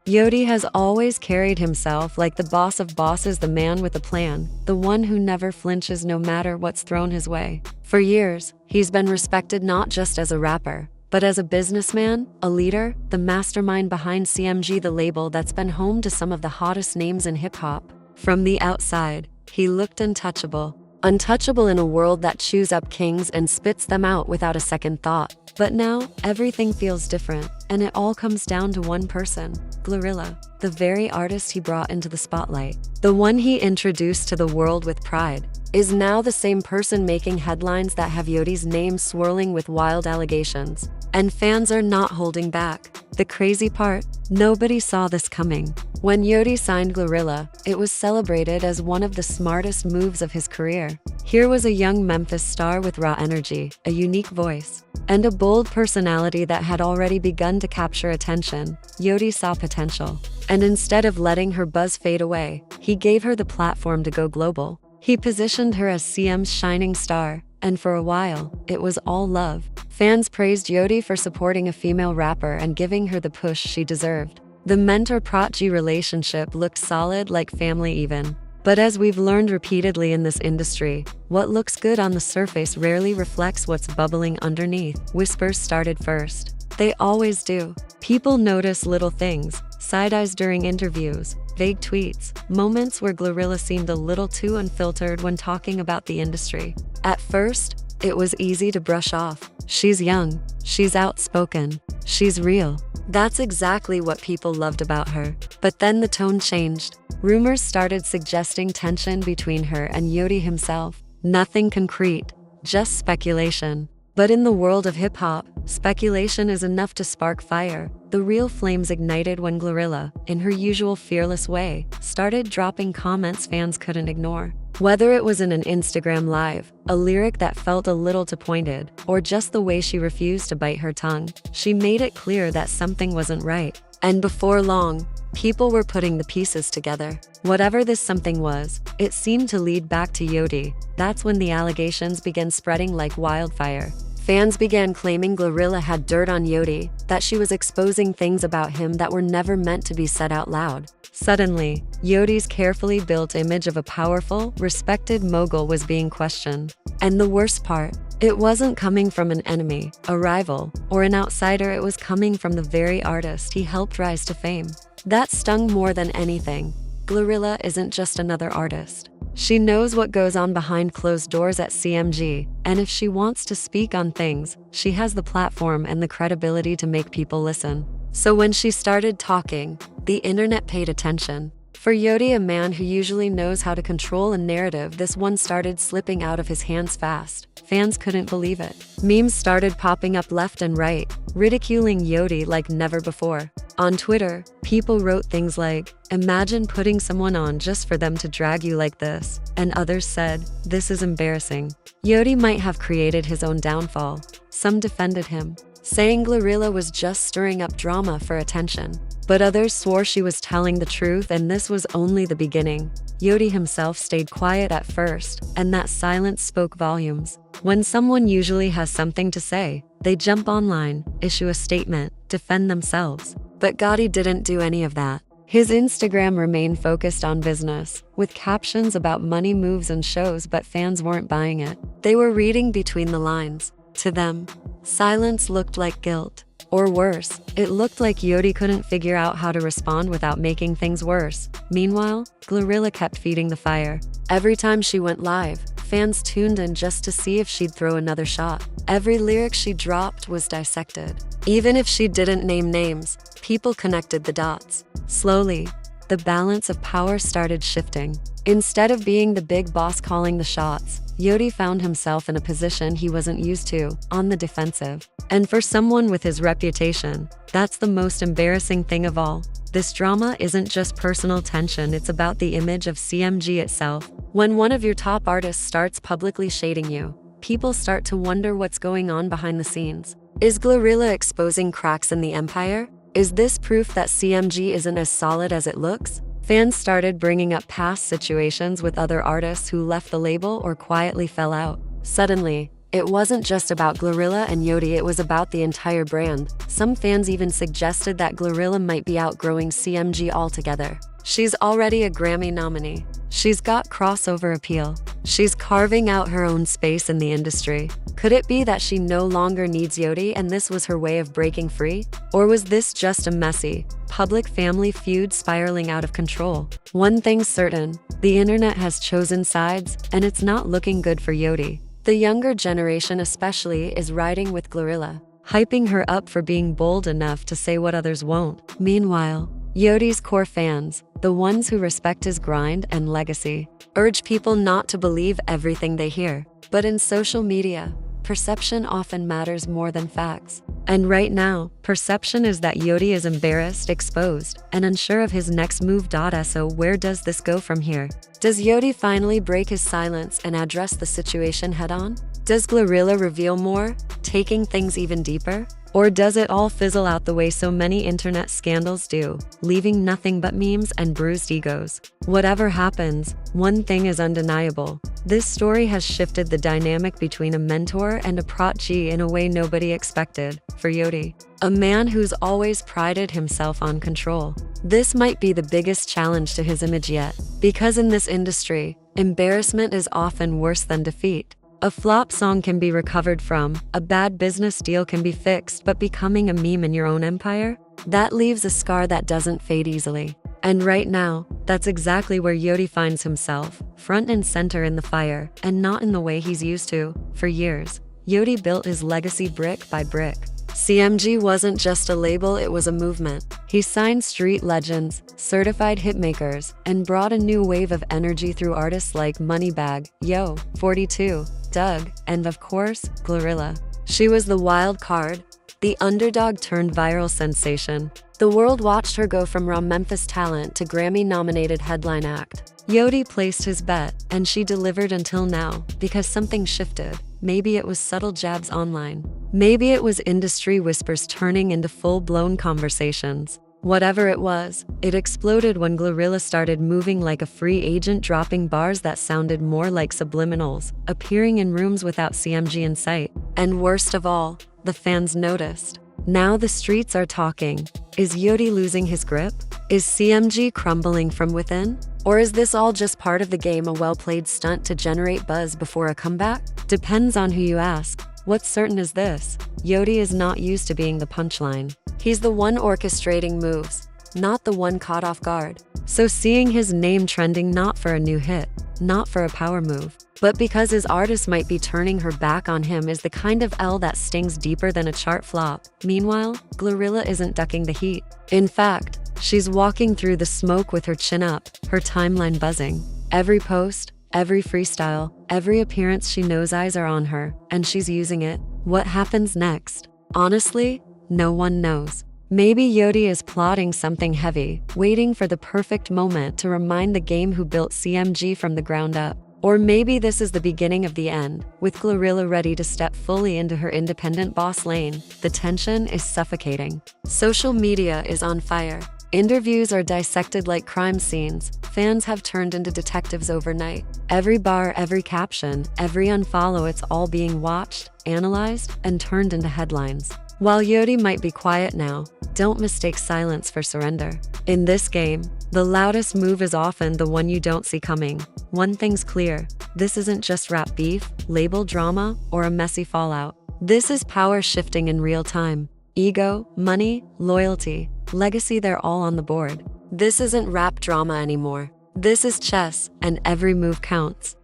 Yodi has always carried himself like the boss of bosses, the man with a plan, the one who never flinches no matter what's thrown his way. For years, he's been respected not just as a rapper, but as a businessman, a leader, the mastermind behind CMG, the label that's been home to some of the hottest names in hip-hop. From the outside, he looked untouchable. Untouchable in a world that chews up kings and spits them out without a second thought. But now, everything feels different, and it all comes down to one person, GloRilla, the very artist he brought into the spotlight. The one he introduced to the world with pride, is now the same person making headlines that have Yodi's name swirling with wild allegations. And fans are not holding back. The crazy part, nobody saw this coming. When Yodi signed GloRilla, it was celebrated as one of the smartest moves of his career. Here was a young Memphis star with raw energy, a unique voice, and a bold personality that had already begun to capture attention. Yodi saw potential, and instead of letting her buzz fade away, he gave her the platform to go global. He positioned her as CM's shining star, and for a while, it was all love. Fans praised Yodi for supporting a female rapper and giving her the push she deserved. The mentor-protege relationship looked solid, like family even. But as we've learned repeatedly in this industry, what looks good on the surface rarely reflects what's bubbling underneath. Whispers started first. They always do. People notice little things, side-eyes during interviews, vague tweets, moments where GloRilla seemed a little too unfiltered when talking about the industry. At first, it was easy to brush off. She's young, she's outspoken, she's real. That's exactly what people loved about her. But then the tone changed. Rumors started suggesting tension between her and Yodi himself. Nothing concrete, just speculation. But in the world of hip-hop, speculation is enough to spark fire. The real flames ignited when GloRilla, in her usual fearless way, started dropping comments fans couldn't ignore. Whether it was in an Instagram live, a lyric that felt a little too pointed, or just the way she refused to bite her tongue, she made it clear that something wasn't right. And before long, people were putting the pieces together. Whatever this something was, it seemed to lead back to Yodi. That's when the allegations began spreading like wildfire. Fans began claiming GloRilla had dirt on Yodi, that she was exposing things about him that were never meant to be said out loud. Suddenly, Yodi's carefully built image of a powerful, respected mogul was being questioned. And the worst part, it wasn't coming from an enemy, a rival, or an outsider. It was coming from the very artist he helped rise to fame. That stung more than anything. GloRilla isn't just another artist. She knows what goes on behind closed doors at CMG, and if she wants to speak on things, she has the platform and the credibility to make people listen. So when she started talking, the internet paid attention. For Yodi, a man who usually knows how to control a narrative, this one started slipping out of his hands fast. Fans couldn't believe it. Memes started popping up left and right, ridiculing Yodi like never before. On Twitter, people wrote things like, "Imagine putting someone on just for them to drag you like this," and others said, "This is embarrassing." Yodi might have created his own downfall. Some defended him, saying GloRilla was just stirring up drama for attention. But others swore she was telling the truth, and this was only the beginning. Yodi himself stayed quiet at first, and that silence spoke volumes. When someone usually has something to say, they jump online, issue a statement, defend themselves. But Gotti didn't do any of that. His Instagram remained focused on business, with captions about money moves and shows, but fans weren't buying it. They were reading between the lines. To them, silence looked like guilt. Or worse, it looked like Yodi couldn't figure out how to respond without making things worse. Meanwhile, GloRilla kept feeding the fire. Every time she went live, fans tuned in just to see if she'd throw another shot. Every lyric she dropped was dissected. Even if she didn't name names, people connected the dots. Slowly, the balance of power started shifting. Instead of being the big boss calling the shots, Yodi found himself in a position he wasn't used to, on the defensive. And for someone with his reputation, that's the most embarrassing thing of all. This drama isn't just personal tension, it's about the image of CMG itself. When one of your top artists starts publicly shading you, people start to wonder what's going on behind the scenes. Is GloRilla exposing cracks in the empire? Is this proof that CMG isn't as solid as it looks? Fans started bringing up past situations with other artists who left the label or quietly fell out. Suddenly, It wasn't just about GloRilla and Yodi, it was about the entire brand. Some fans even suggested that GloRilla might be outgrowing CMG altogether. She's already a Grammy nominee. She's got crossover appeal. She's carving out her own space in the industry. Could it be that she no longer needs Yodi and this was her way of breaking free? Or was this just a messy, public family feud spiraling out of control? One thing's certain, the internet has chosen sides, and it's not looking good for Yodi. The younger generation especially is riding with GloRilla, hyping her up for being bold enough to say what others won't. Meanwhile, Yodi's core fans, the ones who respect his grind and legacy, urge people not to believe everything they hear. But in social media, perception often matters more than facts. And right now, perception is that Yodi is embarrassed, exposed, and unsure of his next move. So where does this go from here? Does Yodi finally break his silence and address the situation head-on? Does GloRilla reveal more, taking things even deeper? Or does it all fizzle out the way so many internet scandals do, leaving nothing but memes and bruised egos? Whatever happens, one thing is undeniable. This story has shifted the dynamic between a mentor and a protege in a way nobody expected. For Yodi, a man who's always prided himself on control, this might be the biggest challenge to his image yet. Because in this industry, embarrassment is often worse than defeat. A flop song can be recovered from, a bad business deal can be fixed, but becoming a meme in your own empire? That leaves a scar that doesn't fade easily. And right now, that's exactly where Yodi finds himself, front and center in the fire, and not in the way he's used to. For years, Yodi built his legacy brick by brick. CMG wasn't just a label, it was a movement. He signed street legends, certified hitmakers, and brought a new wave of energy through artists like Moneybagg, Yo, 42, Doug, and of course, GloRilla. She was the wild card, the underdog turned viral sensation. The world watched her go from raw Memphis talent to Grammy-nominated headline act. Yodi placed his bet, and she delivered until now, because something shifted. Maybe it was subtle jabs online. Maybe it was industry whispers turning into full-blown conversations. Whatever it was, it exploded when GloRilla started moving like a free agent, dropping bars that sounded more like subliminals, appearing in rooms without CMG in sight. And worst of all, the fans noticed. Now the streets are talking. Is Yodi losing his grip? Is CMG crumbling from within? Or is this all just part of the game, a well-played stunt to generate buzz before a comeback? Depends on who you ask. What's certain is this: Yodi is not used to being the punchline. He's the one orchestrating moves, not the one caught off guard. So seeing his name trending not for a new hit, not for a power move, but because his artist might be turning her back on him is the kind of L that stings deeper than a chart flop. Meanwhile, GloRilla isn't ducking the heat. In fact, she's walking through the smoke with her chin up, her timeline buzzing. Every post, every freestyle, every appearance, she knows eyes are on her, and she's using it. What happens next? Honestly, no one knows. Maybe Yodi is plotting something heavy, waiting for the perfect moment to remind the game who built CMG from the ground up. Or maybe this is the beginning of the end, with GloRilla ready to step fully into her independent boss lane. The tension is suffocating. Social media is on fire. Interviews are dissected like crime scenes. Fans have turned into detectives overnight. Every bar, every caption, every unfollow, it's all being watched, analyzed, and turned into headlines. While Yodi might be quiet now, don't mistake silence for surrender. In this game, the loudest move is often the one you don't see coming. One thing's clear: this isn't just rap beef, label drama, or a messy fallout. This is power shifting in real time. Ego, money, loyalty, legacy, they're all on the board. This isn't rap drama anymore. This is chess, and every move counts.